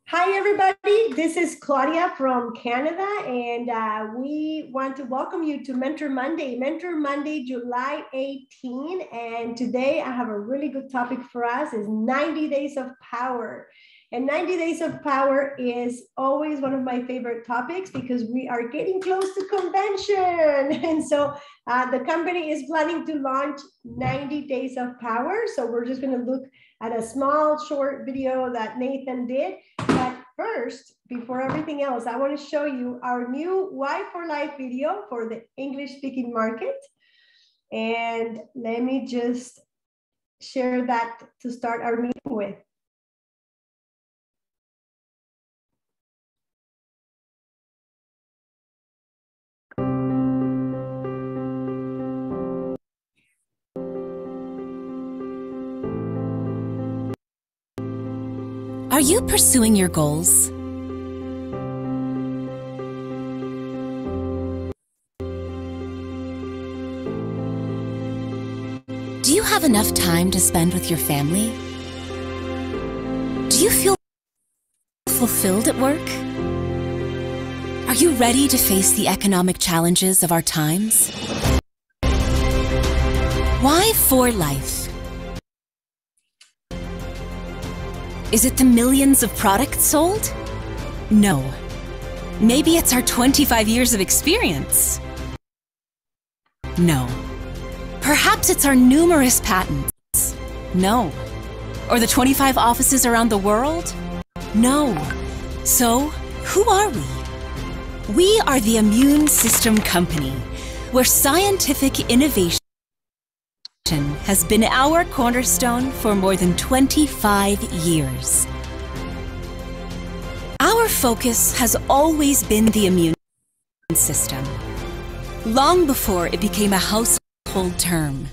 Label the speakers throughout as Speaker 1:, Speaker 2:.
Speaker 1: Hi, everybody. This is Claudia from Canada, and we want to welcome you to Mentor Monday. Mentor Monday, July 18. And today I have a really good topic for us is 90 Days of Power. And 90 Days of Power is always one of my favorite topics because we are getting close to convention. And so the company is planning to launch 90 Days of Power. So we're just going to look at a small short video that Nathan did. But first, before everything else, I want to show you our new Why for Life video for the English speaking market. And let me just share that to start our meeting with.
Speaker 2: Are you pursuing your goals? Do you have enough time to spend with your family? Do you feel fulfilled at work? Are you ready to face the economic challenges of our times? Why for life? Is it the millions of products sold? No. Maybe it's our 25 years of experience. No. Perhaps it's our numerous patents. No. Or the 25 offices around the world? No. So, who are we? We are the Immune System Company, where scientific innovation has been our cornerstone for more than 25 years. Our focus has always been the immune system, long before it became a household term.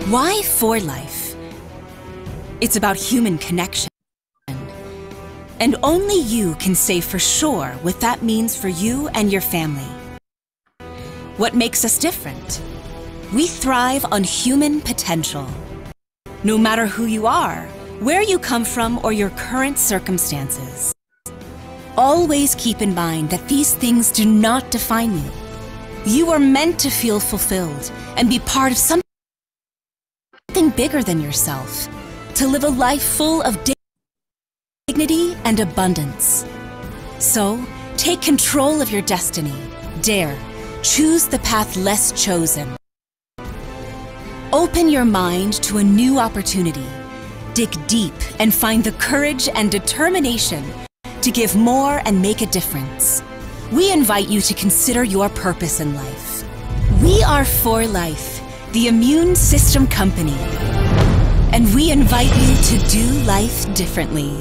Speaker 2: Why for life? It's about human connection. And only you can say for sure what that means for you and your family. What makes us different? We thrive on human potential. No matter who you are, where you come from, or your current circumstances. Always keep in mind that these things do not define you. You are meant to feel fulfilled and be part of something bigger than yourself, to live a life full of dignity and abundance. So, take control of your destiny. Dare. Choose the path less chosen. Open your mind to a new opportunity. Dig deep and find the courage and determination to give more and make a difference. We invite you to consider your purpose in life. We are For Life, the Immune System Company, and we invite you to do life differently.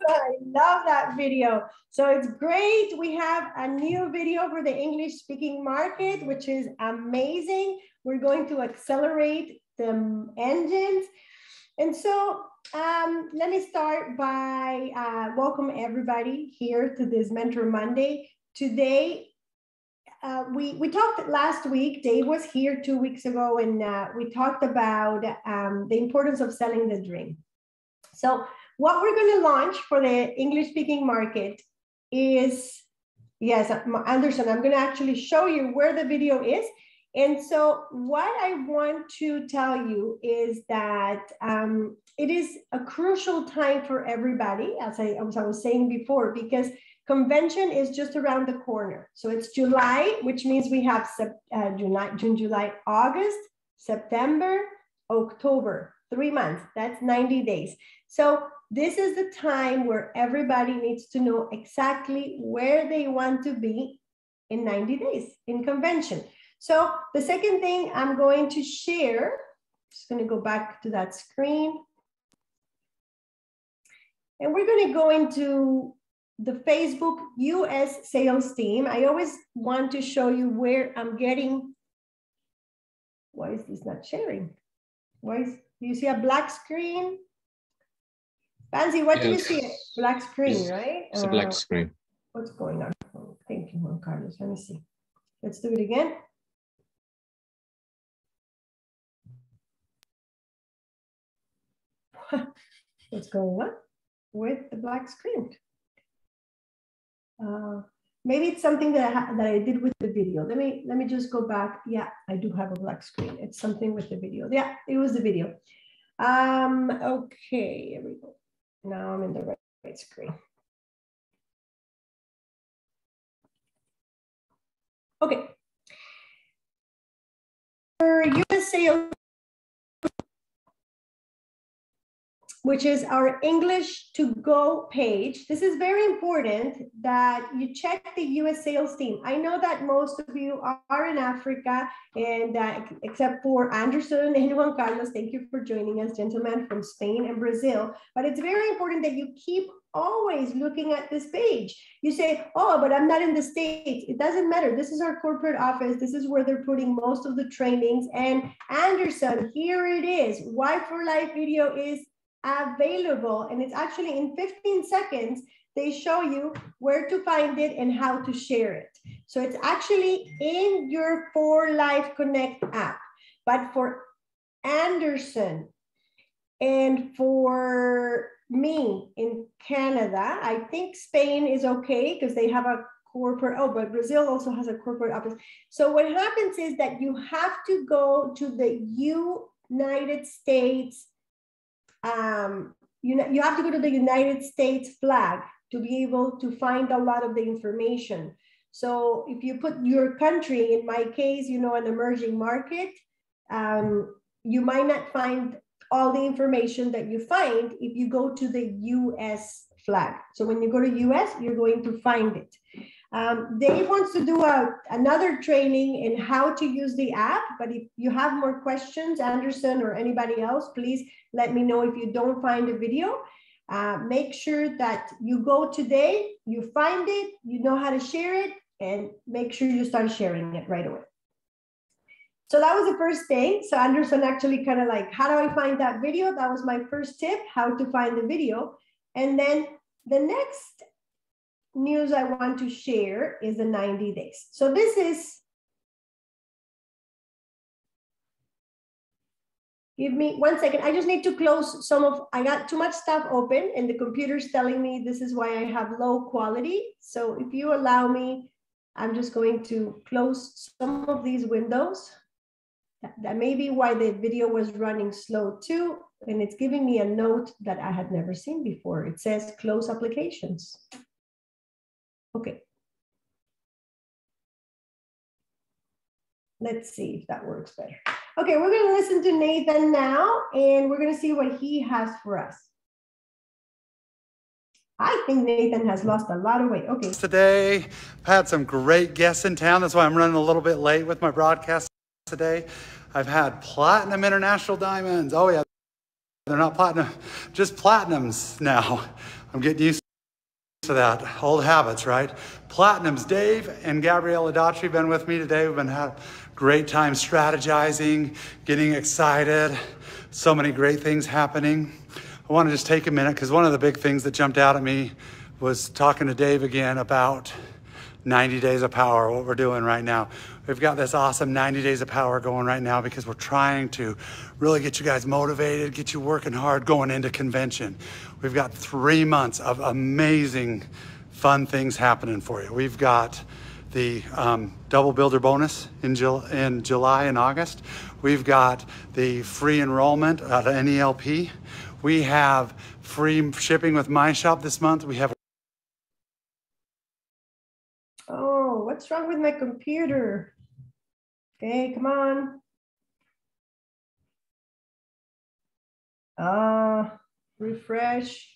Speaker 1: I love that video. So it's great. We have a new video for the English speaking market, which is amazing. We're going to accelerate the engines. And so let me start by welcome everybody here to this Mentor Monday. Today, we talked last week. Dave was here 2 weeks ago, and we talked about the importance of selling the dream. So what we're going to launch for the English speaking market is, yes, Anderson, I'm going to actually show you where the video is. And so what I want to tell you is that it is a crucial time for everybody, as I was saying before, because convention is just around the corner. So it's July, which means we have June, July, August, September, October, 3 months. That's 90 days. So this is the time where everybody needs to know exactly where they want to be in 90 days in convention. So the second thing I'm going to share, just going to go back to that screen. And we're going to go into the Facebook US sales team. I always want to show you where I'm getting. Why is this not sharing? Do you see a black screen? Pansy, what do you see? Black screen, right?
Speaker 3: It's a black screen.
Speaker 1: What's going on? Thank you, Juan Carlos. Let me see. Let's do it again. What's going on with the black screen? Maybe it's something that I did with the video. Let me just go back. Yeah, I do have a black screen. It's something with the video. Yeah, it was the video. Okay, here we go. Now I'm in the right screen. Okay. For USA, which is our English to go page. This is very important that you check the US sales team. I know that most of you are in Africa, and except for Anderson and Juan Carlos, thank you for joining us, gentlemen from Spain and Brazil. But it's very important that you keep always looking at this page. You say, oh, but I'm not in the States. It doesn't matter. This is our corporate office. This is where they're putting most of the trainings. And Anderson, here it is. Why for Life video is available, and it's actually in 15 seconds they show you where to find it and how to share it. So it's actually in your For Life Connect app. But for Anderson and for me in Canada, I think Spain is okay because they have a corporate, oh, but Brazil also has a corporate office. So what happens is that you have to go to the United States. You have to go to the United States flag to be able to find a lot of the information. So if you put your country, in my case, an emerging market, you might not find all the information that you find if you go to the US flag. So when you go to US, you're going to find it. Dave wants to do another training in how to use the app, but if you have more questions, Anderson or anybody else, please let me know if you don't find a video. Make sure that you go today, you find it, you know how to share it, and make sure you start sharing it right away. So that was the first thing. So Anderson actually kind of like, how do I find that video? That was my first tip, how to find the video. And then the next news I want to share is the 90 days. So this is, give me 1 second. I just need to close I got too much stuff open and the computer's telling me this is why I have low quality. So if you allow me, I'm just going to close some of these windows. That may be why the video was running slow too. And it's giving me a note that I had never seen before. It says close applications. Okay. Let's see if that works better. Okay, we're going to listen to Nathan now, and we're going to see what he has for us. I think Nathan has lost a lot of weight. Okay.
Speaker 3: Today, I've had some great guests in town. That's why I'm running a little bit late with my broadcast today. I've had platinum international diamonds. Oh yeah, they're not platinum, just platinums now. I'm getting used to that. Old habits, right? Platinums. Dave and Gabrielle Adatri been with me today. We've been having a great time strategizing, getting excited. So many great things happening. I want to just take a minute because one of the big things that jumped out at me was talking to Dave again about 90 days of power, what we're doing right now. We've got this awesome 90 days of power going right now because we're trying to really get you guys motivated, get you working hard going into convention. We've got 3 months of amazing, fun things happening for you. We've got the double builder bonus in July and August. We've got the free enrollment at NELP. We have free shipping with My Shop this month. We have.
Speaker 1: Oh, what's wrong with my computer? Okay, come on. Refresh.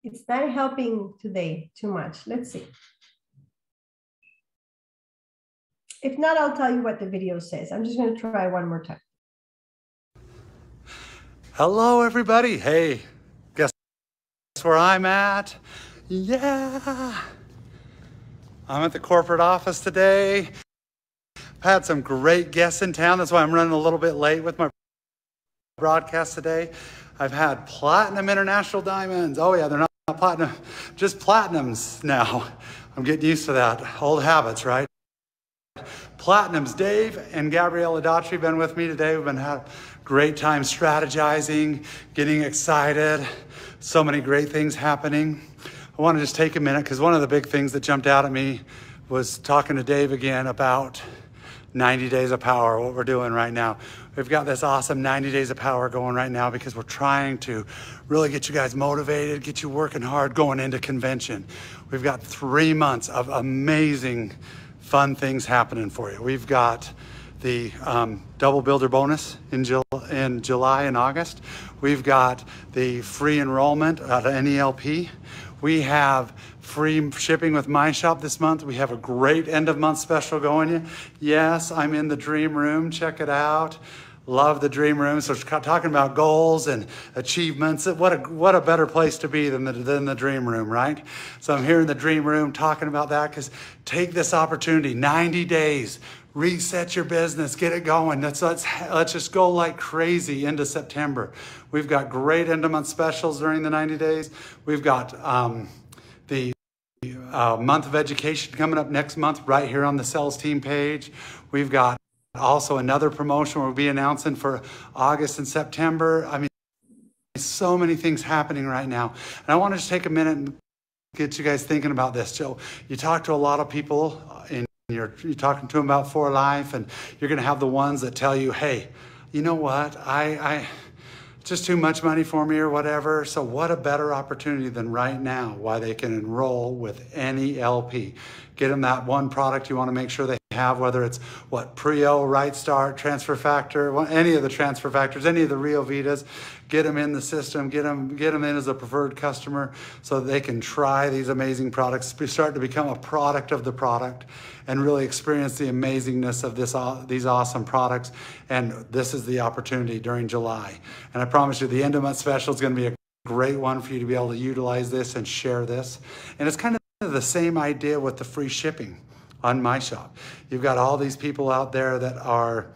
Speaker 1: It's not helping today too much. Let's see. If not, I'll tell you what the video says. I'm just going to try one more time.
Speaker 3: Hello, everybody. Hey, guess where I'm at? Yeah. I'm at the corporate office today. I've had some great guests in town. That's why I'm running a little bit late with my broadcast today. I've had platinum international diamonds. Oh yeah, they're not platinum, just platinums now. I'm getting used to that. Old habits, right? Platinums. Dave and Gabrielle Adatri been with me today. We've been having a great time strategizing, getting excited. So many great things happening. I want to just take a minute because one of the big things that jumped out at me was talking to Dave again about 90 Days of Power, what we're doing right now. We've got this awesome 90 Days of Power going right now because we're trying to really get you guys motivated, get you working hard going into convention. We've got 3 months of amazing, fun things happening for you. We've got the double builder bonus in July and August. We've got the free enrollment at NELP. We have free shipping with my shop this month. We have a great end of month special going. Yes, I'm in the dream room. Check it out. Love the dream room. So talking about goals and achievements. What a better place to be than the dream room, right? So I'm here in the dream room talking about that because take this opportunity, 90 days. Reset your business, get it going. Let's just go like crazy into September. We've got great end of month specials during the 90 days. We've got the month of education coming up next month right here on the sales team page. We've got also another promotion we'll be announcing for August and September. I mean, so many things happening right now. And I want to just take a minute and get you guys thinking about this. So you talk to a lot of people you're talking to them about For Life, and you're going to have the ones that tell you, hey, you know what, I just too much money for me or whatever. So what a better opportunity than right now why they can enroll with any LP. Get them that one product you want to make sure they have, whether it's Prio, Right Start, Transfer Factor, any of the transfer factors, any of the Rio Vitas. Get them in the system, get them in as a preferred customer so that they can try these amazing products, start to become a product of the product and really experience the amazingness of these awesome products. And this is the opportunity during July. And I promise you the end of month special is going to be a great one for you to be able to utilize this and share this. And it's kind of the same idea with the free shipping on my shop. You've got all these people out there that are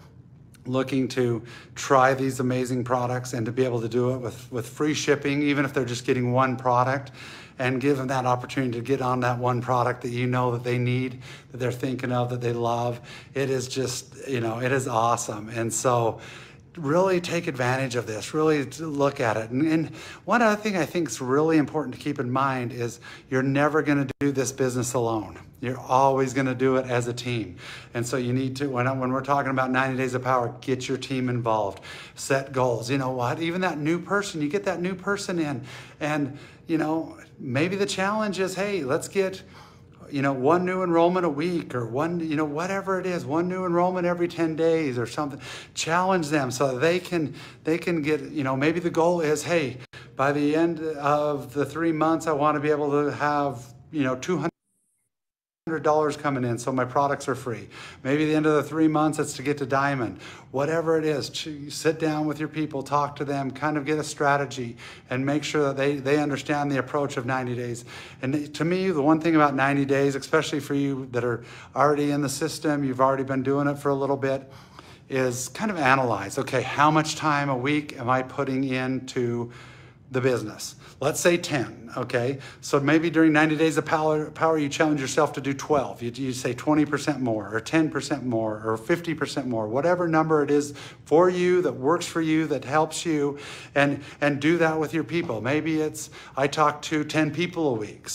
Speaker 3: looking to try these amazing products and to be able to do it with free shipping, even if they're just getting one product, and give them that opportunity to get on that one product that you know that they need, that they're thinking of, that they love. It is just, it is awesome. And so really take advantage of this, really look at it. And one other thing I think is really important to keep in mind is you're never going to do this business alone. You're always going to do it as a team. And so you need to, when we're talking about 90 Days of Power, get your team involved, set goals. You know what, even that new person, you get that new person in and, maybe the challenge is, hey, let's get, one new enrollment a week or one, whatever it is, one new enrollment every 10 days or something. Challenge them so they can get, maybe the goal is, hey, by the end of the 3 months, I want to be able to have, $200 coming in so my products are free. Maybe the end of the 3 months it's to get to diamond. Whatever it is, sit down with your people, talk to them, kind of get a strategy and make sure that they understand the approach of 90 days. And to me, the one thing about 90 days, especially for you that are already in the system, you've already been doing it for a little bit, is kind of analyze, okay, how much time a week am I putting into the business? Let's say 10, okay? So maybe during 90 Days of Power, you challenge yourself to do 12. You say 20% more or 10% more or 50% more, whatever number it is for you that works for you, that helps you, and do that with your people. Maybe it's, I talk to 10 people a week.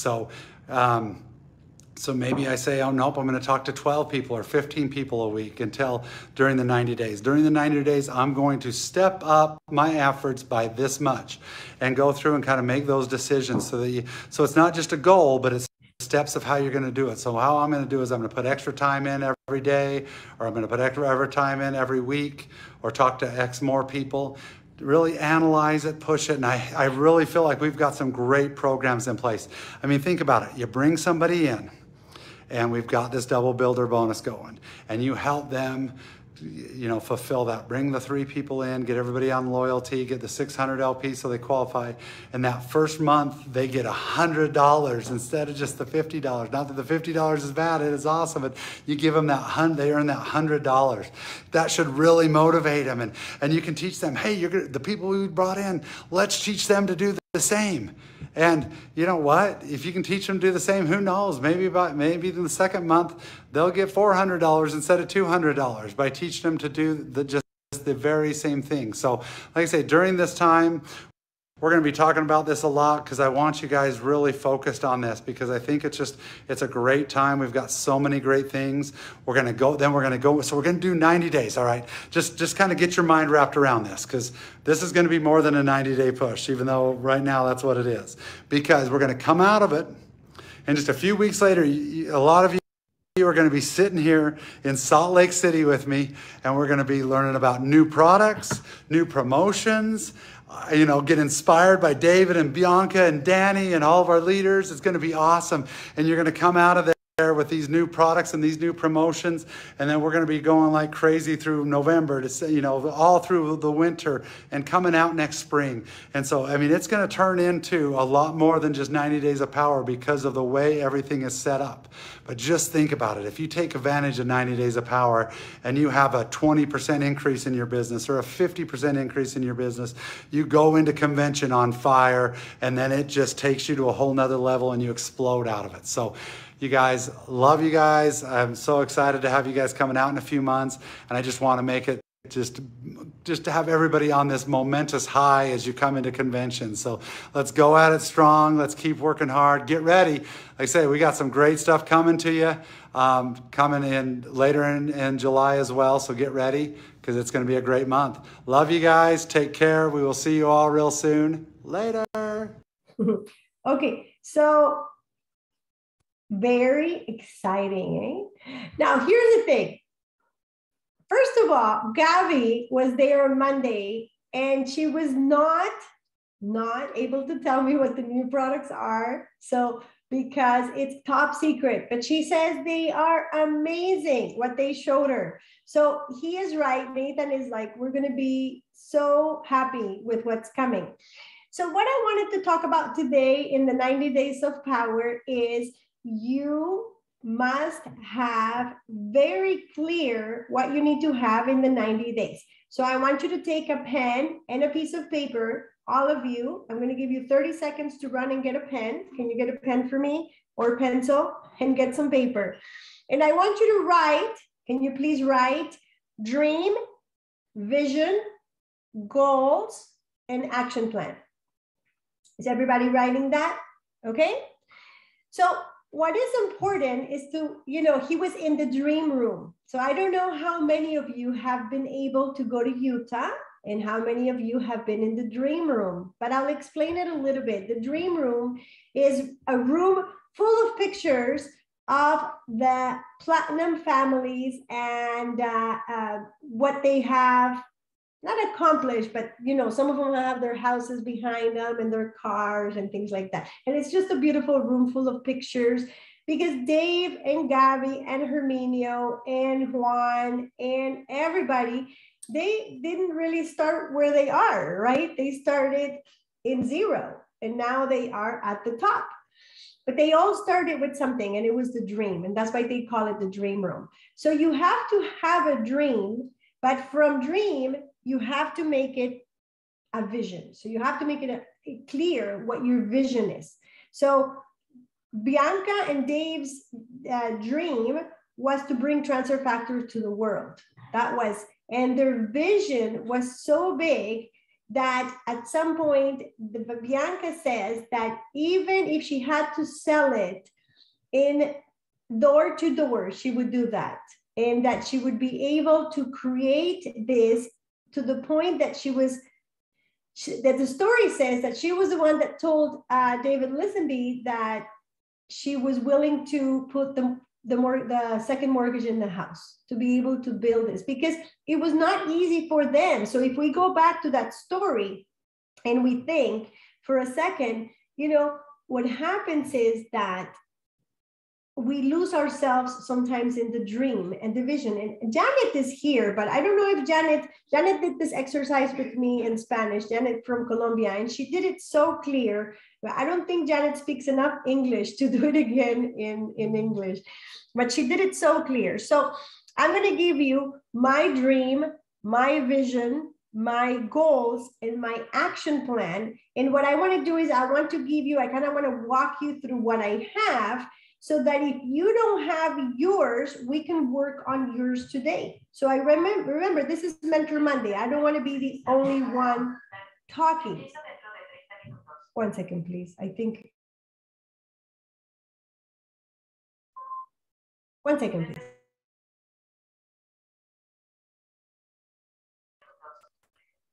Speaker 3: So maybe I say, oh, nope, I'm going to talk to 12 people or 15 people a week until during the 90 days. During the 90 days, I'm going to step up my efforts by this much and go through and kind of make those decisions so it's not just a goal, but it's steps of how you're going to do it. So how I'm going to do is I'm going to put extra time in every day, or I'm going to put extra time in every week, or talk to X more people. Really analyze it, push it, and I really feel like we've got some great programs in place. I mean, think about it. You bring somebody in, and we've got this double builder bonus going, and you help them, fulfill that. Bring the 3 people in, get everybody on loyalty, get the 600 LP so they qualify. And that first month, they get $100 instead of just the $50. Not that the $50 is bad, it is awesome, but you give them that they earn that $100. That should really motivate them. And you can teach them, hey, the people we brought in, let's teach them to do the same. And you know what? If you can teach them to do the same, who knows? Maybe in the second month, they'll get $400 instead of $200 by teaching them to do just the very same thing. So like I say, during this time, we're going to be talking about this a lot because I want you guys really focused on this, because I think it's a great time. We've got so many great things. We're going to go, so we're going to do 90 days. All right. Just kind of get your mind wrapped around this, because this is going to be more than a 90-day push, even though right now that's what it is, because we're going to come out of it. And just a few weeks later, a lot of you are going to be sitting here in Salt Lake City with me, and we're going to be learning about new products, new promotions, get inspired by David and Bianca and Danny and all of our leaders. It's going to be awesome. And you're going to come out of there with these new products and these new promotions. And then we're going to be going like crazy through November to, all through the winter and coming out next spring. And so, I mean, it's going to turn into a lot more than just 90 days of power because of the way everything is set up. But just think about it. If you take advantage of 90 days of power and you have a 20% increase in your business or a 50% increase in your business, you go into convention on fire, and then it just takes you to a whole nother level and you explode out of it. So you guys, love you guys. I'm so excited to have you guys coming out in a few months. And I just want to make it just to have everybody on this momentous high as you come into convention. So let's go at it strong. Let's keep working hard. Get ready. Like I say, we got some great stuff coming to you, coming in later in July as well. So get ready, because it's going to be a great month. Love you guys. Take care. We will see you all real soon. Later.
Speaker 1: Okay, so very exciting, eh? Now, here's the thing. First of all, Gavi was there on Monday, and she was not able to tell me what the new products are. So, because it's top secret, but she says they are amazing, what they showed her. So he is right. Nathan is like, we're going to be so happy with what's coming. So what I wanted to talk about today in the 90 days of power is you must have very clear what you need to have in the 90 days. So I want you to take a pen and a piece of paper, all of you. I'm going to give you 30 seconds to run and get a pen. Can you get a pen for me, or a pencil, and get some paper? And I want you to write, can you please write dream, vision, goals, and action plan. Is everybody writing that? Okay. So what is important is to, he was in the dream room. So I don't know how many of you have been able to go to Utah and how many of you have been in the dream room, but I'll explain it a little bit. The dream room is a room full of pictures of the platinum families and what they have not accomplished, but some of them have their houses behind them and their cars and things like that. And it's just a beautiful room full of pictures, because Dave and Gabi and Herminio and Juan and everybody, they didn't really start where they are, right? They started in zero, and now they are at the top. But they all started with something, and it was the dream. And that's why they call it the dream room. So you have to have a dream, but from dream, you have to make it a vision. So you have to make it clear what your vision is. So Bianca and Dave's dream was to bring transfer factors to the world. And their vision was so big that at some point, Bianca says that even if she had to sell it in door to door, she would do that. And that she would be able to create this to the point that that the story says that she was the one that told David Lisenby that she was willing to put the second mortgage in the house to be able to build this, because it was not easy for them. So if we go back to that story and we think for a second, what happens is that we lose ourselves sometimes in the dream and the vision. And Janet is here, but I don't know if Janet did this exercise with me in Spanish, Janet from Colombia, and she did it so clear. I don't think Janet speaks enough English to do it again in English, but she did it so clear. So I'm going to give you my dream, my vision, my goals, and my action plan. And what I want to do is I kind of want to walk you through what I have. so that if you don't have yours, we can work on yours today. So I remember this is Mentor Monday. I don't want to be the only one talking. 1 second, please. I think. 1 second, please.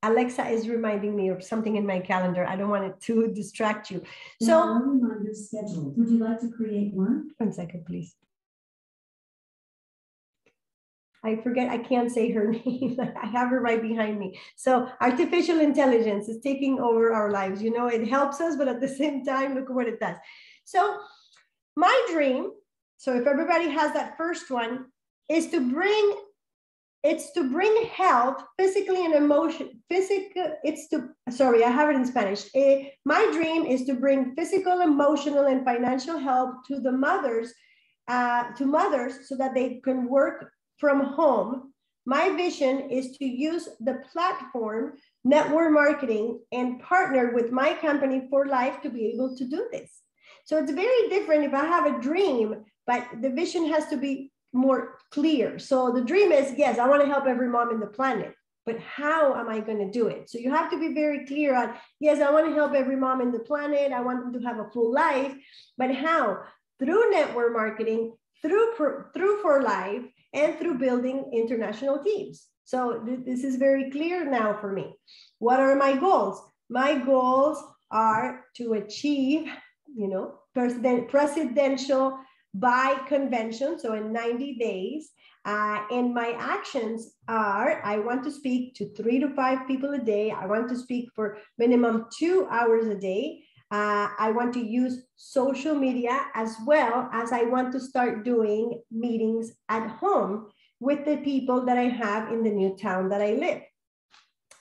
Speaker 1: Alexa is reminding me of something in my calendar. I don't want it to distract you. So,
Speaker 4: reminder scheduled. Would you like to create one?
Speaker 1: 1 second, please. I forget, I can't say her name. I have her right behind me. So artificial intelligence is taking over our lives. You know, it helps us, but at the same time, look at what it does. So my dream, so if everybody has that first one, is to bring health, physically and emotion, sorry, I have it in Spanish. My dream is to bring physical, emotional, and financial help to the mothers, so that they can work from home. My vision is to use the platform, network marketing, and partner with my company For Life to be able to do this. So it's very different if I have a dream, but the vision has to be more clear. So the dream is, yes, I want to help every mom in the planet, but how am I going to do it? So you have to be very clear on, yes, I want to help every mom in the planet. I want them to have a full life, but how? Through network marketing, through For Life, and through building international teams. So this is very clear now for me. What are my goals? My goals are to achieve, you know, presidential by convention, so in 90 days. And my actions are, I want to speak to 3 to 5 people a day. I want to speak for minimum 2 hours a day. I want to use social media, as well as I want to start doing meetings at home with the people that I have in the new town that I live.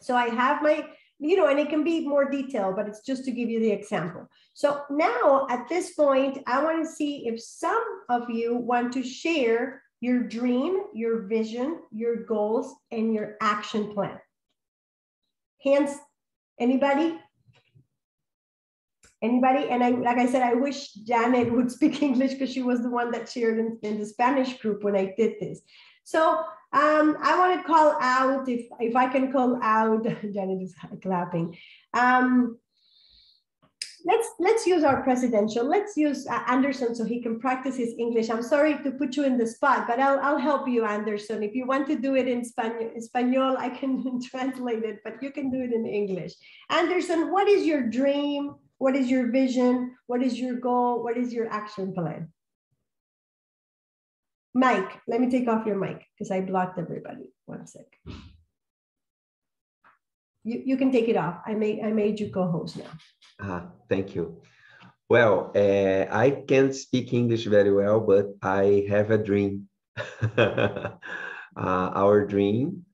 Speaker 1: So I have my, you know, and it can be more detailed, but it's just to give you the example. So now at this point, I want to see if some of you want to share your dream, your vision, your goals, and your action plan. Hands, anybody? Anybody? And like I said, I wish Janet would speak English because she was the one that shared in the Spanish group when I did this. So I want to call out, if I can call out, Janet is clapping. Let's use our presidential. Let's use Anderson so he can practice his English. I'm sorry to put you in the spot, but I'll help you, Anderson. If you want to do it in Espanol, I can translate it, but you can do it in English. Anderson, what is your dream? What is your vision? What is your goal? What is your action plan? Mike, let me take off your mic because I blocked everybody. 1 sec. You can take it off. I made you co-host now.
Speaker 5: Thank you. Well, I can't speak English very well, but I have a dream. Our dream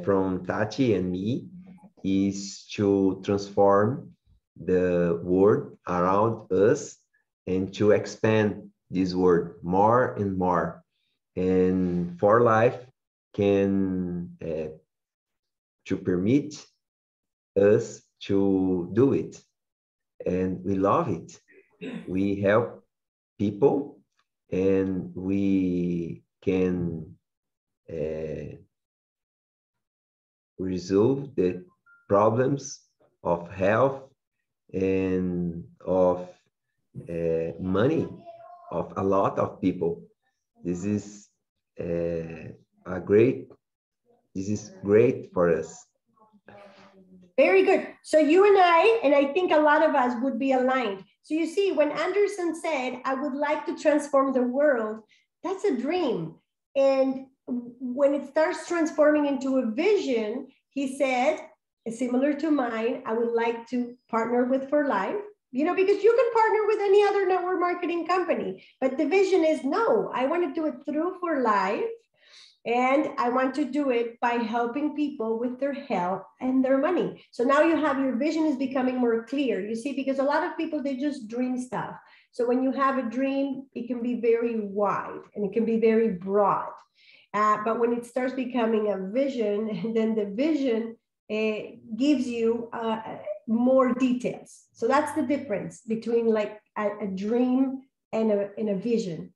Speaker 5: from Tati and me is to transform the world around us and to expand this world more and more. And For Life can to permit us to do it. And we love it. We help people and we can resolve the problems of health and of money of a lot of people. This is great for us.
Speaker 1: Very good. So you and I think a lot of us would be aligned. So you see, when Anderson said, I would like to transform the world, that's a dream. And when it starts transforming into a vision, he said, similar to mine, I would like to partner with For Life, you know, because you can partner with any other network marketing company. But the vision is, no, I want to do it through For Life. And I want to do it by helping people with their health and their money. So now you have, your vision is becoming more clear, you see, because a lot of people, they just dream stuff. So when you have a dream, it can be very wide and it can be very broad. But when it starts becoming a vision, then the vision gives you more details. So that's the difference between like a dream and a vision.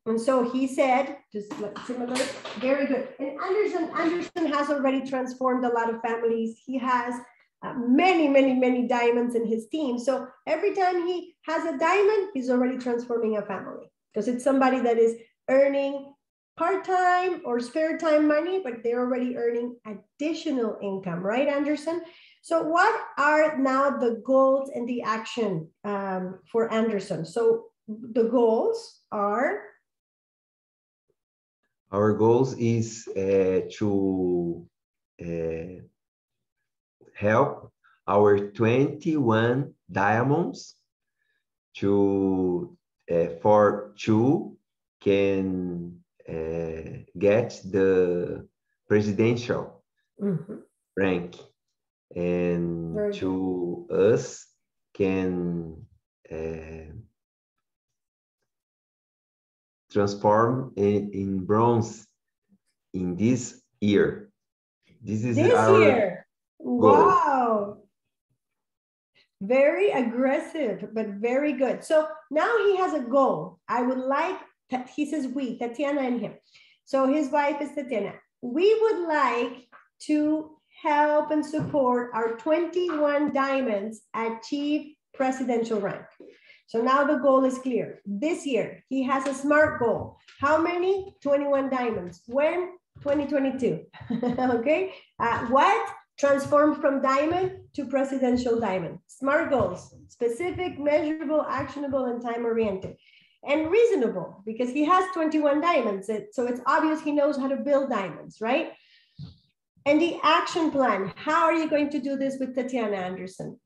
Speaker 1: And so he said, just like similar, very good. And Anderson has already transformed a lot of families. He has many diamonds in his team. So every time he has a diamond, he's already transforming a family, because it's somebody that is earning part-time or spare time money, but they're already earning additional income, right, Anderson? So what are now the goals and the action for Anderson? So the goals are?
Speaker 5: Our goals is to help our 21 diamonds to for two can get the presidential rank, and
Speaker 1: Very
Speaker 5: to us can transform in bronze in this year. This is
Speaker 1: this
Speaker 5: our
Speaker 1: year.
Speaker 5: goal.
Speaker 1: Wow. Very aggressive, but very good. So now he has a goal. I would like, he says we, Tatiana and him. So his wife is Tatiana. We would like to help and support our 21 diamonds achieve presidential rank. So now the goal is clear. This year, he has a SMART goal. How many? 21 diamonds. When? 2022. Okay. What? Transform from diamond to presidential diamond. SMART goals: specific, measurable, actionable, and time-oriented. And reasonable, because he has 21 diamonds. So it's obvious he knows how to build diamonds, right? And the action plan. How are you going to do this with Tatiana, Anderson?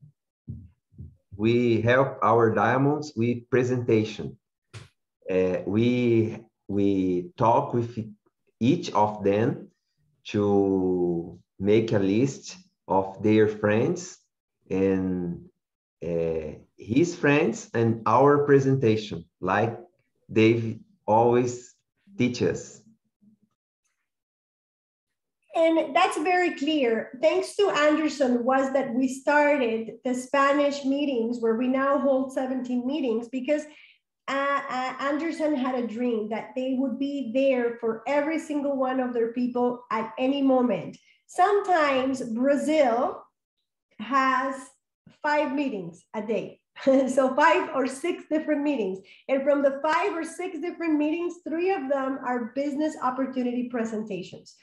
Speaker 5: We help our diamonds with presentation. We talk with each of them to make a list of their friends and his friends and our presentation, like Dave always teaches.
Speaker 1: And that's very clear. Thanks to Anderson was that we started the Spanish meetings, where we now hold 17 meetings, because Anderson had a dream that they would be there for every single one of their people at any moment. Sometimes Brazil has 5 meetings a day. So 5 or 6 different meetings. And from the 5 or 6 different meetings, 3 of them are business opportunity presentations.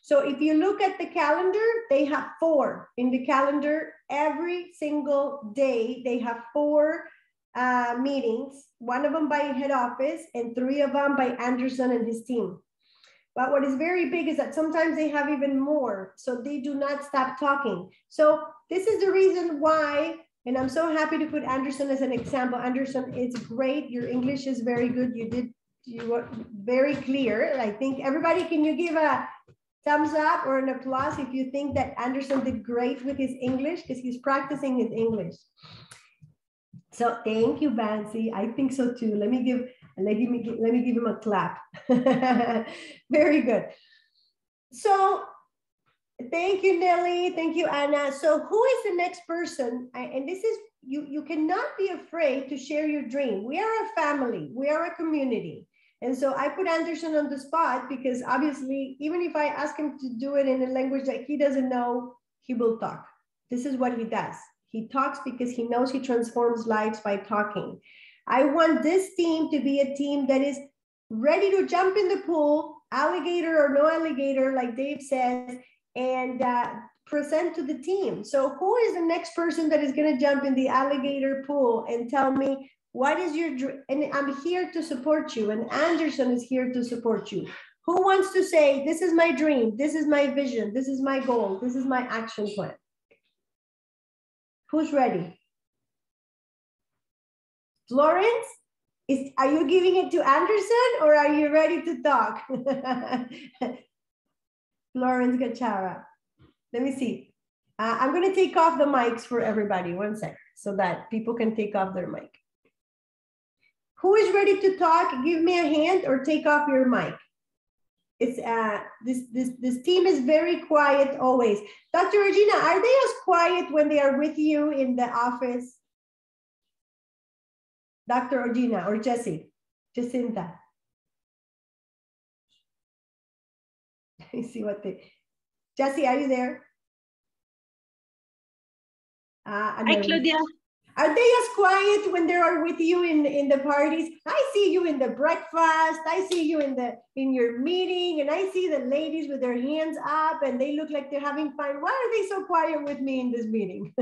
Speaker 1: So if you look at the calendar, they have 4 in the calendar every single day. They have 4 meetings, 1 of them by head office and 3 of them by Anderson and his team. But what is very big is that sometimes they have even more. So they do not stop talking. So this is the reason why, and I'm so happy to put Anderson as an example. Anderson, it's great. Your English is very good. You were very clear. I think everybody, can you give a thumbs up or an applause if you think that Anderson did great with his English, because he's practicing his English. So thank you, Bansi. I think so too. Let me give him a clap. Very good. So thank you, Nelly. Thank you, Anna. So who is the next person? And this is, you cannot be afraid to share your dream. We are a family. We are a community. And so I put Anderson on the spot because obviously, even if I ask him to do it in a language that he doesn't know, he will talk. This is what he does. He talks because he knows he transforms lives by talking. I want this team to be a team that is ready to jump in the pool, alligator or no alligator, like Dave says, and present to the team. So who is the next person that is going to jump in the alligator pool and tell me, what is your dream? And I'm here to support you. And Anderson is here to support you. Who wants to say, this is my dream, this is my vision, this is my goal, this is my action plan? Who's ready? Florence, are you giving it to Anderson or are you ready to talk? Florence Gachara. Let me see. I'm going to take off the mics for everybody. 1 second, so that people can take off their mic. Who is ready to talk? Give me a hand or take off your mic. It's this team is very quiet always. Dr. Regina, are they as quiet when they are with you in the office? Dr. Ordina or Jessie? Jacinta. Let me see what they, Jessie, are you there?
Speaker 6: Hi, Claudia.
Speaker 1: Are they as quiet when they are with you in the parties? I see you in the breakfast. I see you in your meeting, and I see the ladies with their hands up, and they look like they're having fun. Why are they so quiet with me in this meeting?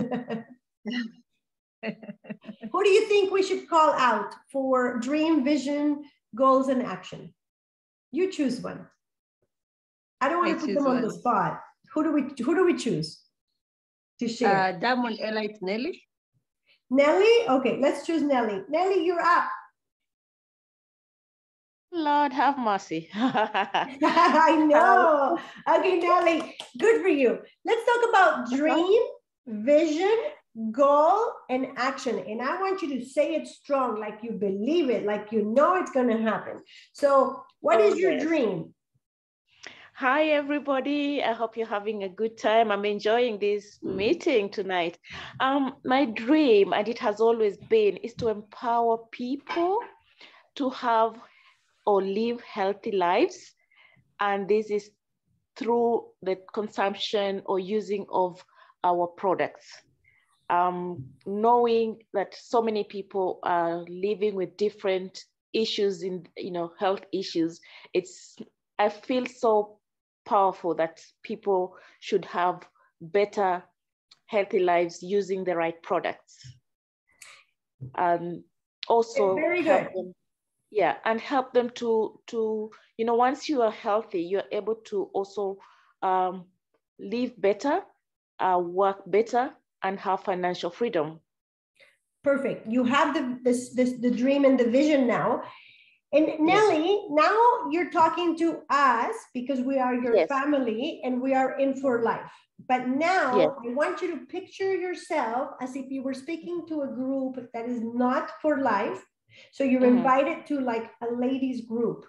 Speaker 1: Who do you think we should call out for dream, vision, goals, and action? You choose one. I don't want to put them on the spot. Who do we choose to share?
Speaker 6: Diamond Elite Nelly.
Speaker 1: Nelly? Okay, let's choose Nelly. Nelly, you're up.
Speaker 6: Lord have mercy.
Speaker 1: I know. Okay, Nelly, good for you. Let's talk about dream, vision, goal, and action. And I want you to say it strong, like you believe it, like you know it's going to happen. So what is your dream?
Speaker 6: Hi, everybody. I hope you're having a good time. I'm enjoying this meeting tonight. My dream, and it has always been, is to empower people to have or live healthy lives. And this is through the consumption or using of our products. Knowing that so many people are living with different issues in, health issues, I feel so powerful that people should have better healthy lives using the right products. Also
Speaker 1: very good.
Speaker 6: And help them to once you are healthy, you're able to also live better, work better, and have financial freedom.
Speaker 1: Perfect. You have the dream and the vision now. And Nelly, now you're talking to us because we are your family and we are in for life. But now I want you to picture yourself as if you were speaking to a group that is not for life. So you're invited to like a ladies group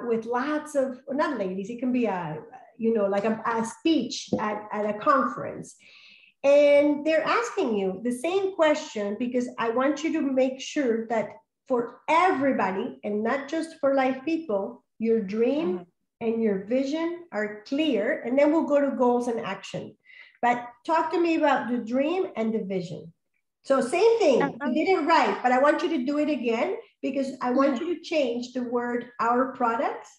Speaker 1: with lots of, not ladies, it can be like a speech at a conference. And they're asking you the same question because I want you to make sure that for everybody and not just for life people, your dream and your vision are clear, and then we'll go to goals and action. But talk to me about the dream and the vision. So same thing, you did it right, but I want you to do it again because I want you to change the word our products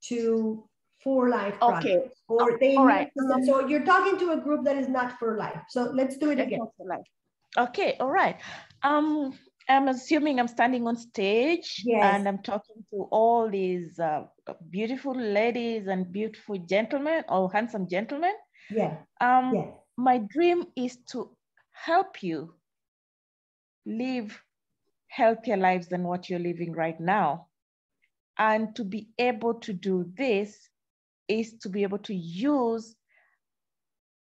Speaker 1: to for life products. Or they so you're talking to a group that is not for life. So let's do it again.
Speaker 6: Okay, all right. I'm assuming I'm standing on stage and I'm talking to all these beautiful ladies and beautiful gentlemen or handsome gentlemen. My dream is to help you live healthier lives than what you're living right now. And to be able to do this is to be able to use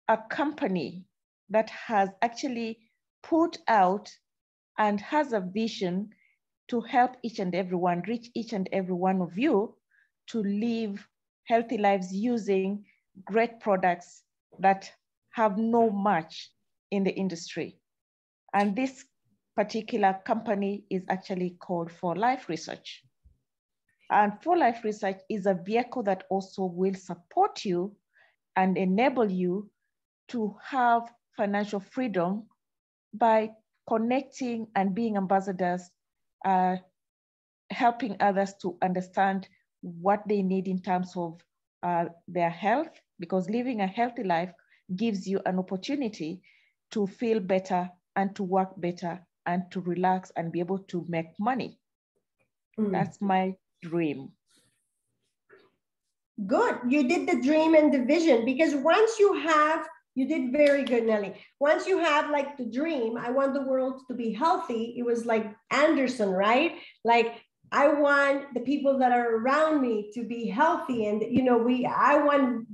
Speaker 6: a company that has actually put out and has a vision to help each and everyone, reach each and every one of you to live healthy lives using great products that have no match in the industry. And this particular company is actually called For Life Research. And For Life Research is a vehicle that also will support you and enable you to have financial freedom by connecting and being ambassadors, helping others to understand what they need in terms of their health, because living a healthy life gives you an opportunity to feel better and to work better and to relax and be able to make money. That's my dream.
Speaker 1: Good, you did the dream and the vision, because once you have, you did very good, Nelly. Once you have like the dream, I want the world to be healthy. It was like Anderson, right? Like, I want the people that are around me to be healthy. And, I want,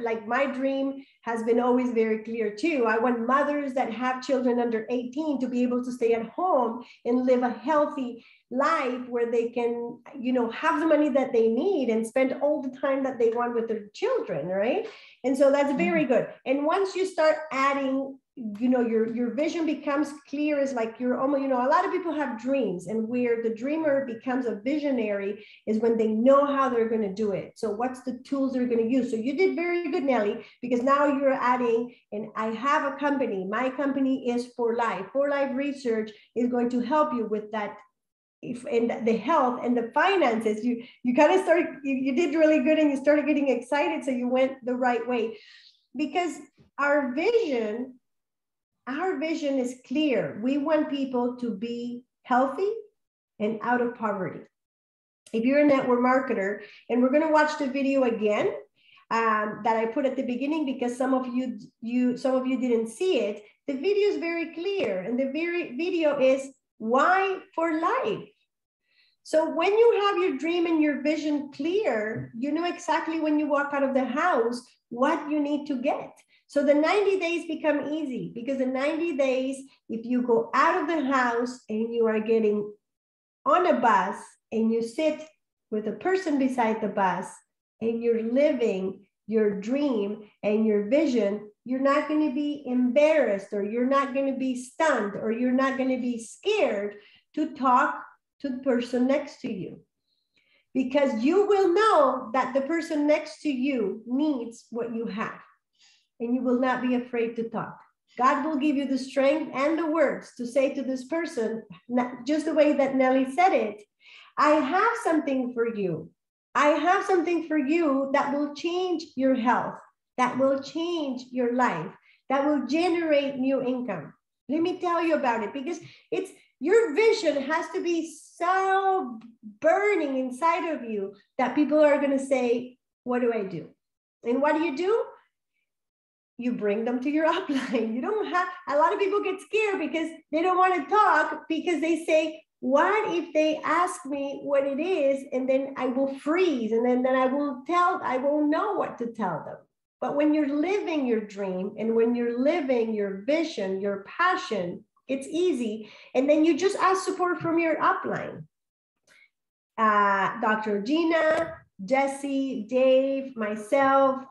Speaker 1: like my dream has been always very clear too. I want mothers that have children under 18 to be able to stay at home and live a healthy life where they can, have the money that they need and spend all the time that they want with their children, right? And so that's very good. And once you start adding, your vision becomes clear. Is like you're almost, a lot of people have dreams, and where the dreamer becomes a visionary is when they know how they're going to do it. So what's the tools they're going to use? So you did very good, Nelly, because now you're adding, and I have a company. My company is For Life. For Life Research is going to help you with that. And the health and the finances, you kind of started, you did really good, and you started getting excited. So you went the right way, because our vision is clear. We want people to be healthy and out of poverty. If you're a network marketer, and we're going to watch the video again that I put at the beginning, because some of you didn't see it. The video is very clear, and the very video is why For Life. So when you have your dream and your vision clear, you know exactly when you walk out of the house what you need to get. So the 90 days become easy, because the 90 days, if you go out of the house and you are getting on a bus and you sit with a person beside the bus and you're living your dream and your vision, you're not going to be embarrassed, or you're not going to be stunned, or you're not going to be scared to talk to the person next to you, because you will know that the person next to you needs what you have, and you will not be afraid to talk. God will give you the strength and the words to say to this person, just the way that Nelly said it, I have something for you. I have something for you that will change your health, that will change your life, that will generate new income. Let me tell you about it, because your vision has to be so burning inside of you that people are going to say, what do I do? And what do? You bring them to your upline. You don't have, a lot of people get scared because they don't want to talk, because they say, what if they ask me what it is, and then I will freeze, and then I won't know what to tell them. But when you're living your dream, and when you're living your vision, your passion, it's easy. And then you just ask support from your upline. Dr. Gina, Jesse, Dave, myself,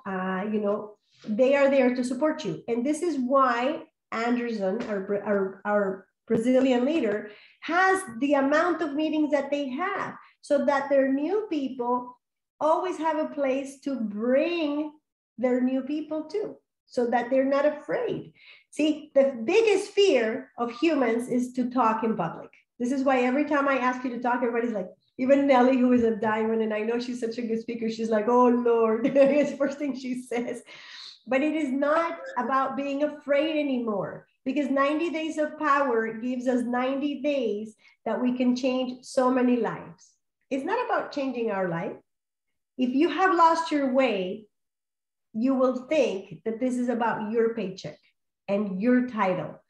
Speaker 1: they are there to support you. And this is why Anderson, our Brazilian leader, has the amount of meetings that they have, so that their new people always have a place to bring their new people to, so that they're not afraid. See, the biggest fear of humans is to talk in public. This is why every time I ask you to talk, everybody's like, even Nelly, who is a diamond, and I know she's such a good speaker, she's like, oh Lord, it's the first thing she says. But it is not about being afraid anymore, because 90 days of power gives us 90 days that we can change so many lives. It's not about changing our life. If you have lost your way, you will think that this is about your paycheck and your title.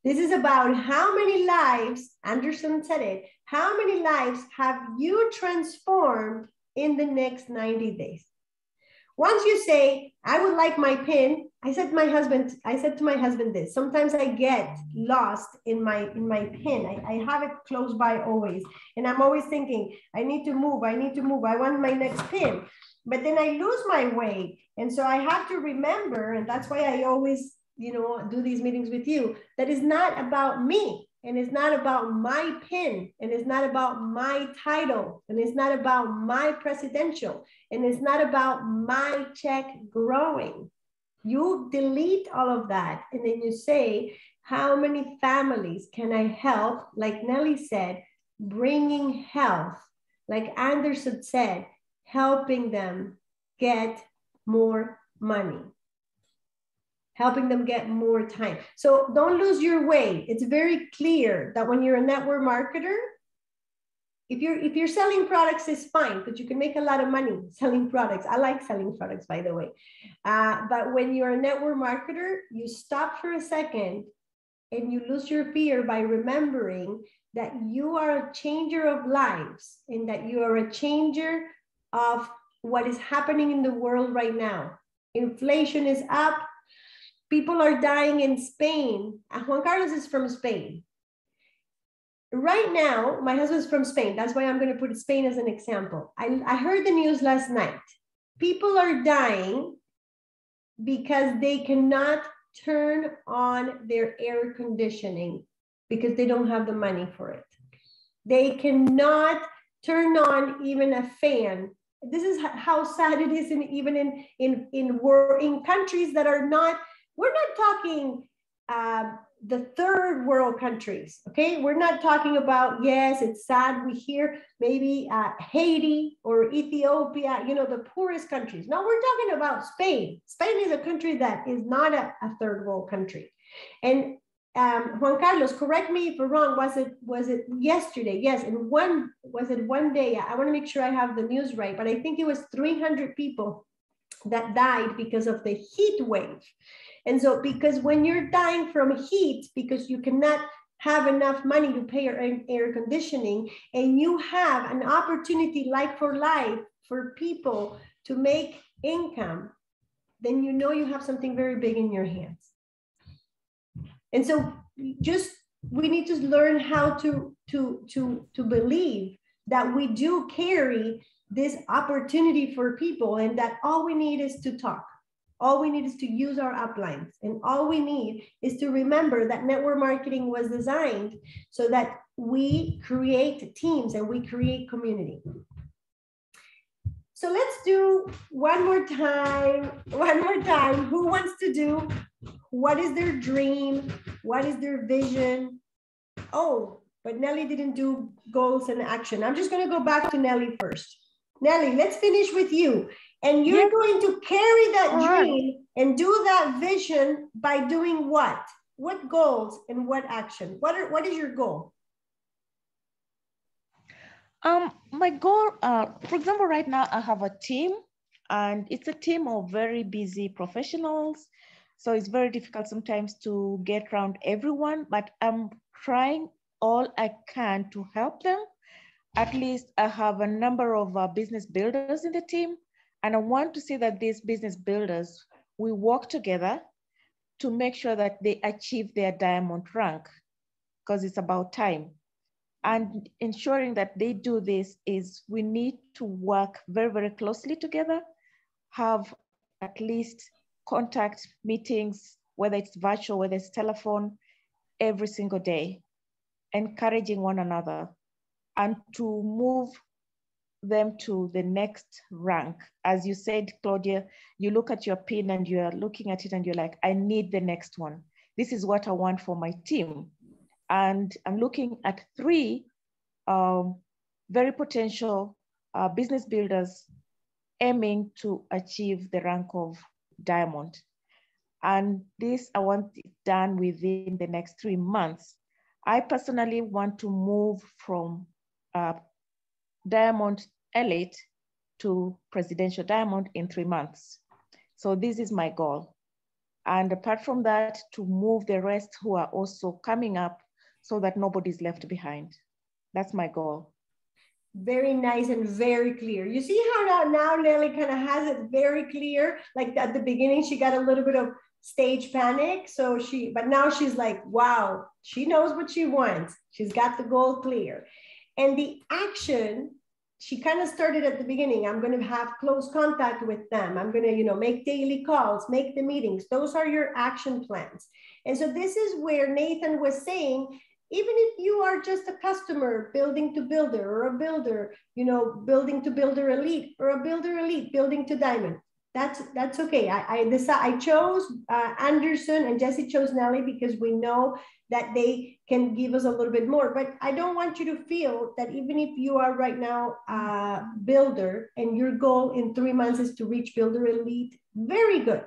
Speaker 1: This is about how many lives, Anderson said it, how many lives have you transformed in the next 90 days? Once you say, I would like my pin, I said to my husband this, sometimes I get lost in my pin. I have it close by always. And I'm always thinking, I need to move, I want my next pin. But then I lose my way. And so I have to remember, and that's why I always, do these meetings with you, that is not about me. And it's not about my pin, and it's not about my title, and it's not about my presidential, and it's not about my check growing. You delete all of that, and then you say, how many families can I help? Like Nelly said, bringing health. Like Anderson said, helping them get more money, helping them get more time. So don't lose your way. It's very clear that when you're a network marketer, if you're selling products, it's fine, but you can make a lot of money selling products. I like selling products, by the way. But when you're a network marketer, you stop for a second and you lose your fear by remembering that you are a changer of lives, and that you are a changer of what is happening in the world right now. Inflation is up. People are dying in Spain. Juan Carlos is from Spain. Right now, my husband's from Spain. That's why I'm going to put Spain as an example. I heard the news last night. People are dying because they cannot turn on their air conditioning because they don't have the money for it. They cannot turn on even a fan. This is how sad it is, even in countries that are not, we're not talking the third world countries, okay? We're not talking about, yes, it's sad we hear maybe Haiti or Ethiopia, you know, the poorest countries. No, we're talking about Spain. Spain is a country that is not a third world country. And Juan Carlos, correct me if I'm wrong, was it yesterday? Yes, and was it one day? I want to make sure I have the news right, but I think it was 300 people that died because of the heat wave. And so, because when you're dying from heat, because you cannot have enough money to pay your air conditioning, and you have an opportunity like for life for people to make income, then you know you have something very big in your hands. And so we need to learn how to believe that we do carry this opportunity for people, and that all we need is to talk. All we need is to use our uplines, and all we need is to remember that network marketing was designed so that we create teams and we create community. So let's do one more time. Who wants to do? What is their dream? What is their vision? Oh, but Nelly didn't do goals and action. I'm just going to go back to Nelly first. Nelly, let's finish with you. And you're going to carry that dream and do that vision by doing what? What goals and what action? What is your goal?
Speaker 6: My goal, for example, right now I have a team, and it's a team of very busy professionals. So it's very difficult sometimes to get around everyone, but I'm trying all I can to help them. At least I have a number of business builders in the team, and I want to see that these business builders, we work together to make sure that they achieve their diamond rank, because it's about time. And ensuring that they do this is we need to work very, very closely together, have at least contact meetings, whether it's virtual, whether it's telephone, every single day, encouraging one another, and to move them to the next rank. As you said, Claudia, you look at your pin and you're looking at it and you're like, I need the next one. This is what I want for my team. And I'm looking at 3 very potential business builders aiming to achieve the rank of diamond. And this, I want it done within the next 3 months. I personally want to move from diamond elite to presidential diamond in 3 months. So this is my goal. And apart from that, to move the rest who are also coming up so that nobody's left behind. That's my goal.
Speaker 1: Very nice and very clear. You see how now Nelly kind of has it very clear? Like at the beginning, she got a little bit of stage panic. But now she's like, wow, she knows what she wants. She's got the goal clear. And the action, she kind of started at the beginning. I'm going to have close contact with them. I'm going to, make daily calls, make the meetings. Those are your action plans. And so this is where Nathan was saying, even if you are just a customer building to builder, or a builder, building to builder elite, or a builder elite building to diamond, that's okay. I chose Anderson, and Jesse chose Nelly because we know that they can give us a little bit more. But I don't want you to feel that even if you are right now a builder and your goal in 3 months is to reach builder elite, very good.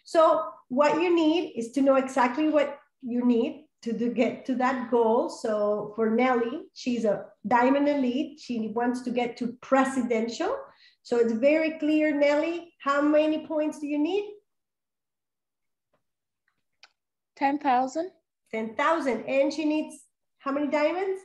Speaker 1: So what you need is to know exactly what you need to get to that goal. So for Nelly, she's a diamond elite. She wants to get to presidential. So it's very clear, Nelly, how many points do you need?
Speaker 6: 10,000.
Speaker 1: 10,000. And she needs how many diamonds?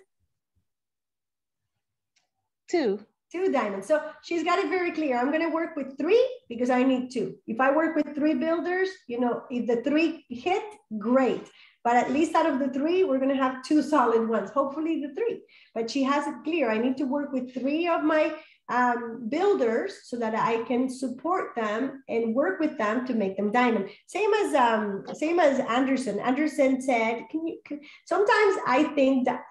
Speaker 6: 2.
Speaker 1: 2 diamonds. So she's got it very clear. I'm going to work with 3 because I need 2. If I work with 3 builders, if the 3 hit, great. But at least out of the 3, we're going to have 2 solid ones, hopefully the 3. But she has it clear. I need to work with 3 of my builders so that I can support them and work with them to make them diamond. Same as Anderson. Anderson said, sometimes I think that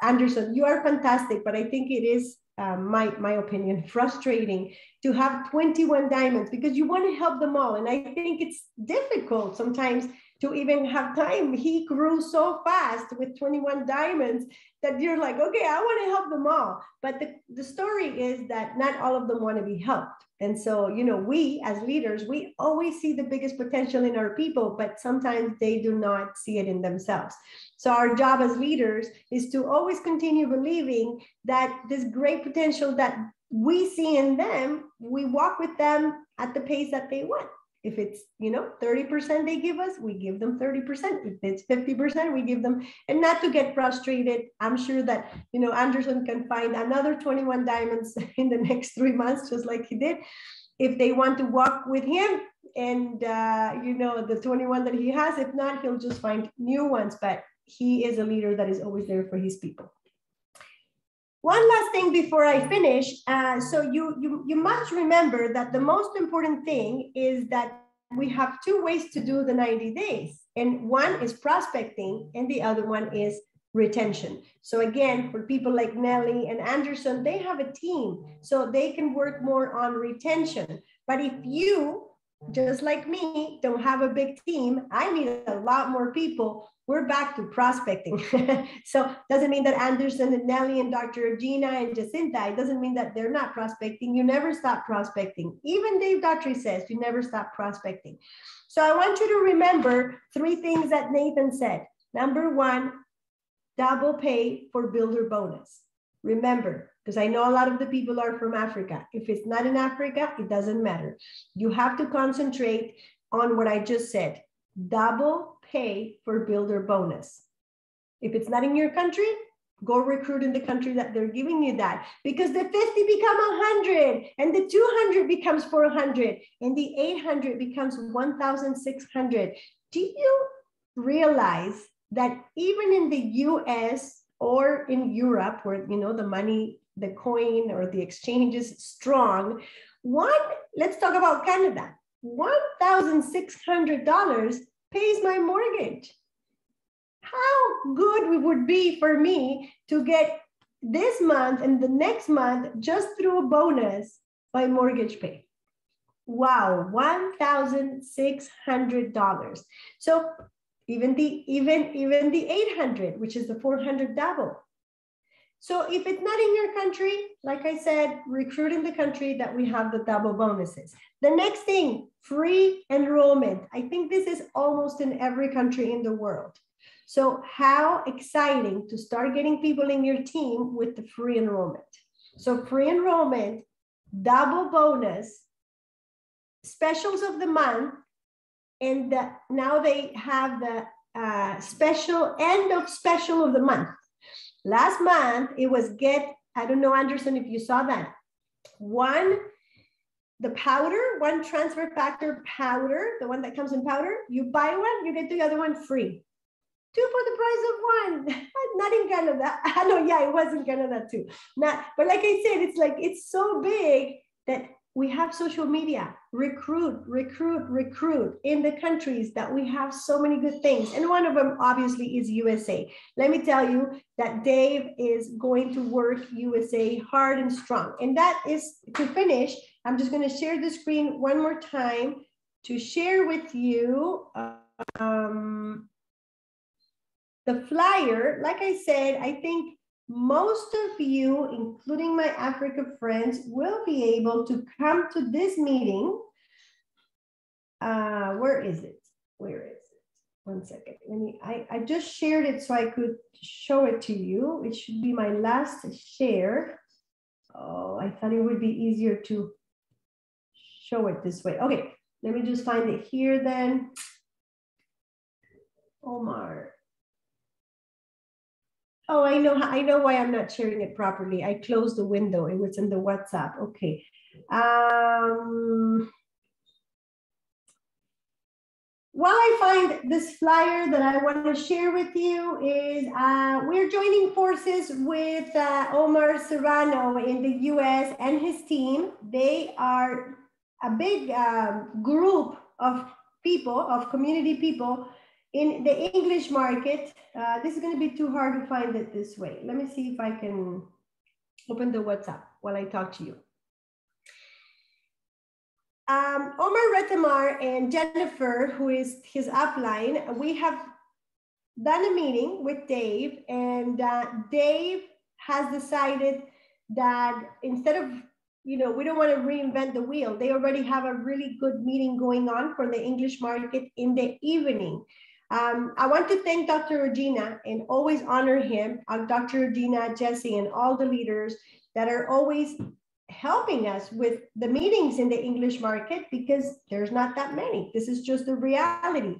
Speaker 1: Anderson, you are fantastic, but I think it is my opinion, frustrating to have 21 diamonds because you want to help them all. And I think it's difficult sometimes to even have time. He grew so fast with 21 diamonds that you're like, okay, I want to help them all. But the story is that not all of them want to be helped. And so, you know, we as leaders, we always see the biggest potential in our people, but sometimes they do not see it in themselves. So our job as leaders is to always continue believing that this great potential that we see in them, we walk with them at the pace that they want. If it's, you know, 30% they give us, we give them 30%. If it's 50%, we give them, and not to get frustrated. I'm sure that, you know, Anderson can find another 21 diamonds in the next 3 months, just like he did. If they want to walk with him and, you know, the 21 that he has, if not, he'll just find new ones. But he is a leader that is always there for his people. One last thing before I finish. So you must remember that the most important thing is that we have 2 ways to do the 90 days. And one is prospecting and the other one is retention. So again, for people like Nelly and Anderson, they have a team, so they can work more on retention. But if you, just like me, don't have a big team, I need a lot more people. We're back to prospecting. So doesn't mean that Anderson and Nelly and Dr. Gina and Jacinta, it doesn't mean that they're not prospecting. You never stop prospecting. Even Dave Daughtry says you never stop prospecting. So I want you to remember 3 things that Nathan said. Number 1, double pay for builder bonus. Remember, because I know a lot of the people are from Africa. If it's not in Africa, it doesn't matter. You have to concentrate on what I just said. Double pay for builder bonus. If it's not in your country, go recruit in the country that they're giving you that, because the 50 become 100 and the 200 becomes 400 and the 800 becomes 1,600. Do you realize that even in the US or in Europe, where, you know, the money, the coin or the exchange is strong, let's talk about Canada. $1,600 pays my mortgage. How good it would be for me to get this month and the next month just through a bonus my mortgage pay. Wow, $1,600. So even the 800, which is the 400 double. So if it's not in your country, like I said, recruit in the country that we have the double bonuses. The next thing, free enrollment. I think this is almost in every country in the world. So how exciting to start getting people in your team with the free enrollment. So free enrollment, double bonus, specials of the month, and now they have the special end of special of the month. Last month, it was I don't know, Anderson, if you saw that. The powder, 1 transfer factor powder, the one that comes in powder, you buy one, you get the other one free. 2 for the price of 1. Not in Canada. I know, yeah, it was in Canada too. But like I said, it's so big that we have social media. Recruit in the countries that we have so many good things. And one of them obviously is USA. Let me tell you that Dave is going to work USA hard and strong. And that is, to finish, I'm just going to share the screen one more time to share with you the flyer. Like I said, I think most of you, including my Africa friends, will be able to come to this meeting. Where is it? Where is it? One second. I just shared it so I could show it to you. It should be my last share. Oh, I thought it would be easier to show it this way. Okay, let me just find it here then. Omar. Oh, I know why I'm not sharing it properly. I closed the window. It was in the WhatsApp. Okay. while I find this flyer that I want to share with you is we're joining forces with Omar Serrano in the US and his team. They are a big group of people, of community people in the English market. This is going to be too hard to find it this way. Let me see if I can open the WhatsApp while I talk to you. Omar Retamar and Jennifer, who is his upline, we have done a meeting with Dave, and Dave has decided that instead of, we don't want to reinvent the wheel. They already have a really good meeting going on for the English market in the evening. I want to thank Dr. Regina and always honor him, Dr. Regina, Jesse, and all the leaders that are always helping us with the meetings in the English market, because there's not that many. This is just the reality.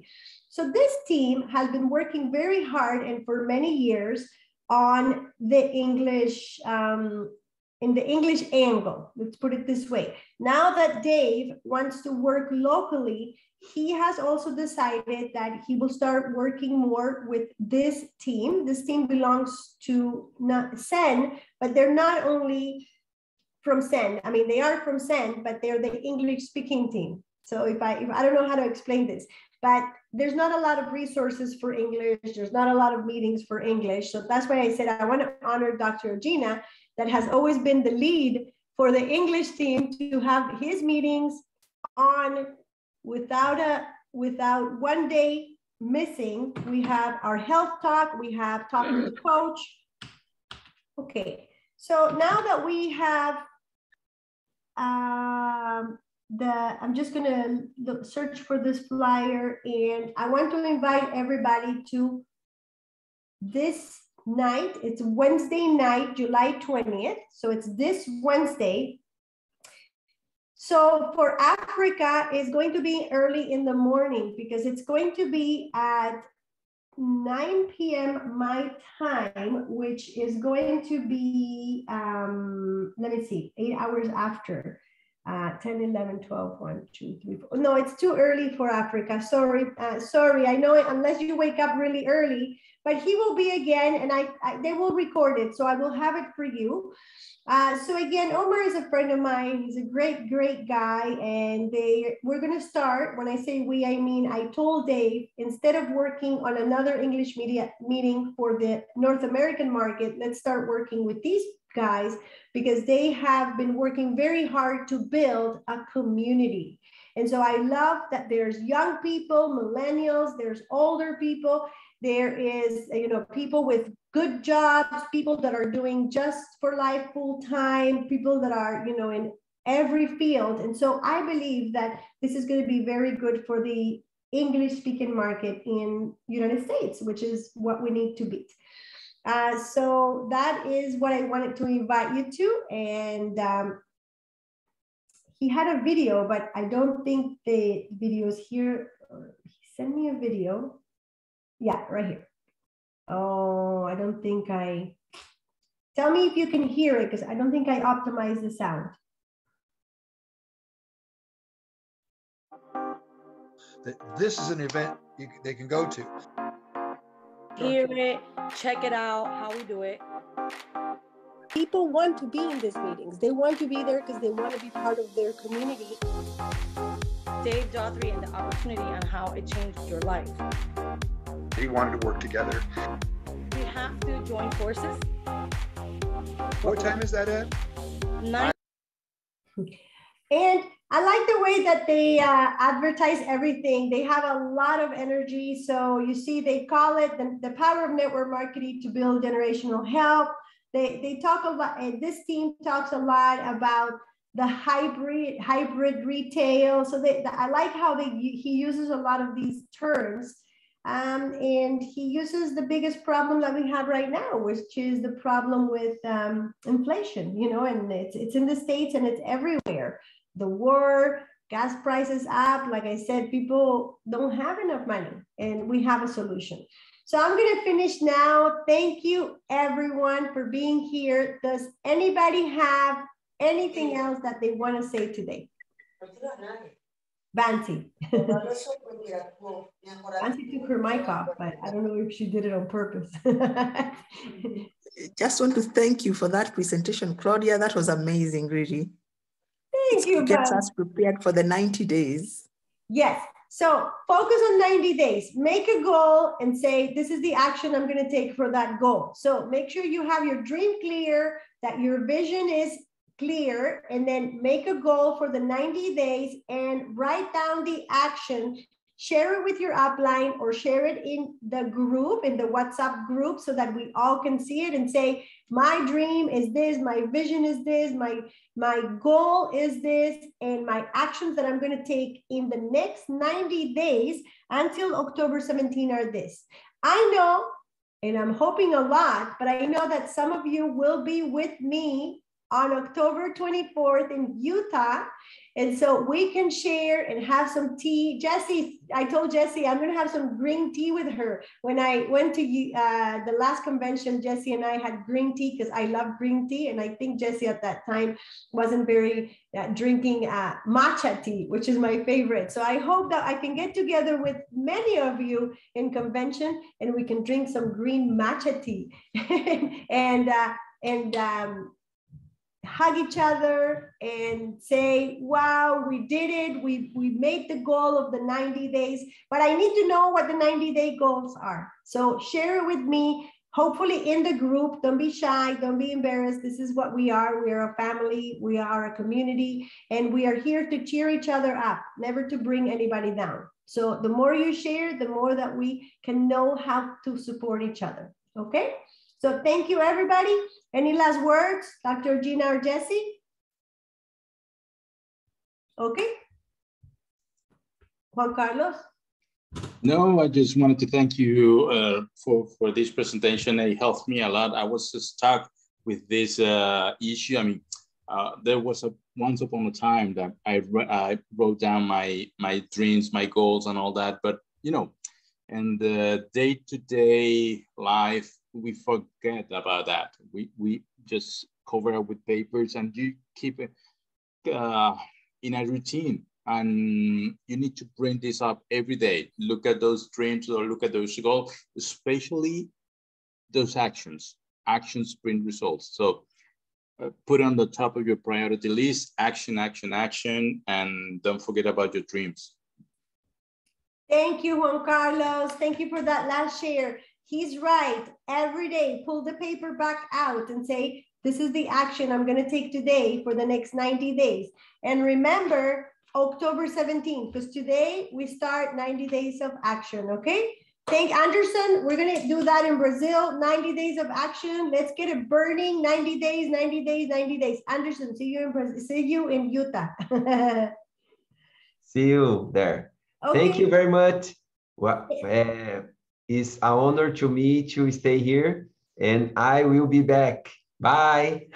Speaker 1: So this team has been working very hard and for many years on the English, in the English angle, let's put it this way. Now that Dave wants to work locally, he has also decided that he will start working more with this team. This team belongs to SEN, but they're not only from SEN. I mean, they are from SEN, but they're the English speaking team. So if I don't know how to explain this, but there's not a lot of resources for English. There's not a lot of meetings for English. So that's why I said I want to honor Dr. Regina, that has always been the lead for the English team, to have his meetings on without one day missing. We have our health talk, we have talking to the coach. Okay, so now that we have I'm just gonna search for this flyer, and I want to invite everybody to this night. It's Wednesday night, July 20th. So it's this Wednesday. So for Africa, it's going to be early in the morning, because it's going to be at 9 p.m. my time, which is going to be, let me see, 8 hours after. 10, 11, 12, 1, 2, 3, 4. No, it's too early for Africa. Sorry. I know it, unless you wake up really early, but he will be again, and they will record it. So I will have it for you. So again, Omar is a friend of mine. He's a great, great guy. And we're going to start. When I say we, I mean, I told Dave, instead of working on another English media meeting for the North American market, let's start working with these guys, because they have been working very hard to build a community. And so I love that there's young people, millennials, there's older people, there is, people with good jobs, people that are doing just for life full time, people that are, in every field. And so I believe that this is going to be very good for the English speaking market in United States, which is what we need to beat. So that is what I wanted to invite you to. And he had a video, but I don't think the video is here. He sent me a video. Yeah, right here. Oh, I don't think tell me if you can hear it, because I don't think I optimized the sound.
Speaker 7: This is an event they can go to.
Speaker 8: Hear it, check it out, how we do it.
Speaker 1: People want to be in these meetings. They want to be there because they want to be part of their community.
Speaker 8: Dave Daughtry and the opportunity on how it changed your life.
Speaker 7: They wanted to work together.
Speaker 8: We have to join forces.
Speaker 7: What time is that at?
Speaker 8: 9.
Speaker 1: And I like the way that they advertise everything. They have a lot of energy. So you see, they call it the power of network marketing to build generational health. They talk a lot, and this team talks a lot about the hybrid retail. So I like how he uses a lot of these terms. And he uses the biggest problem that we have right now, which is the problem with inflation, and it's in the States and it's everywhere. The war, gas prices up. Like I said, people don't have enough money, and we have a solution. So I'm going to finish now. Thank you, everyone, for being here. Does anybody have anything else that they want to say today? Bansi. Bansi took her mic off, but I don't know if she did it on purpose.
Speaker 9: Just want to thank you for that presentation, Claudia. That was amazing, really.
Speaker 1: Thank you,
Speaker 9: It gets us prepared for the 90 days.
Speaker 1: Yes. So focus on 90 days. Make a goal and say, this is the action I'm going to take for that goal. So make sure you have your dream clear, that your vision is clear, and then make a goal for the 90 days and write down the action. Share it with your upline or share it in the group, in the WhatsApp group, so that we all can see it and say, my dream is this, my vision is this, my goal is this, and my actions that I'm going to take in the next 90 days until October 17 are this. I know, and I'm hoping a lot, but I know that some of you will be with me on October 24th in Utah. And so we can share and have some tea. Jessie, I told Jessie I'm going to have some green tea with her. When I went to the last convention, Jessie and I had green tea because I love green tea. And I think Jessie at that time wasn't very drinking matcha tea, which is my favorite. So I hope that I can get together with many of you in convention and we can drink some green matcha tea and hug each other and say, wow, we did it. We made the goal of the 90 days, but I need to know what the 90-day goals are. So share it with me, hopefully in the group. Don't be shy, don't be embarrassed. This is what we are. We are a family, we are a community, and we are here to cheer each other up, never to bring anybody down. So the more you share, the more that we can know how to support each other, okay? So thank you, everybody. Any last words, Dr. Gina or Jessie? Okay. Juan Carlos?
Speaker 10: No, I just wanted to thank you for this presentation. It helped me a lot. I was stuck with this issue. I mean, there was once upon a time that I wrote down my dreams, my goals and all that, but you know, and the day-to-day life, we forget about that. We just cover up with papers and you keep it in a routine, and you need to bring this up every day. Look at those dreams or look at those goals, especially those actions. Actions bring results. So put on the top of your priority list, action, action, action, and don't forget about your dreams.
Speaker 1: Thank you, Juan Carlos. Thank you for that last share. He's right. Every day, pull the paper back out and say, this is the action I'm going to take today for the next 90 days. And remember, October 17th, because today we start 90 days of action, okay? Thank Anderson. We're going to do that in Brazil, 90 days of action. Let's get it burning, 90 days, 90 days, 90 days. Anderson, see you in Brazil, see you in Utah.
Speaker 5: See you there. Okay. Thank you very much. Well, it's an honor to me to stay here, and I will be back. Bye.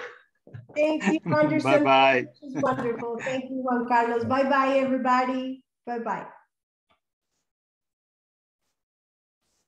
Speaker 1: Thank you, Anderson.
Speaker 10: Bye-bye.
Speaker 1: This is wonderful. Thank you, Juan Carlos. Bye-bye, everybody. Bye-bye.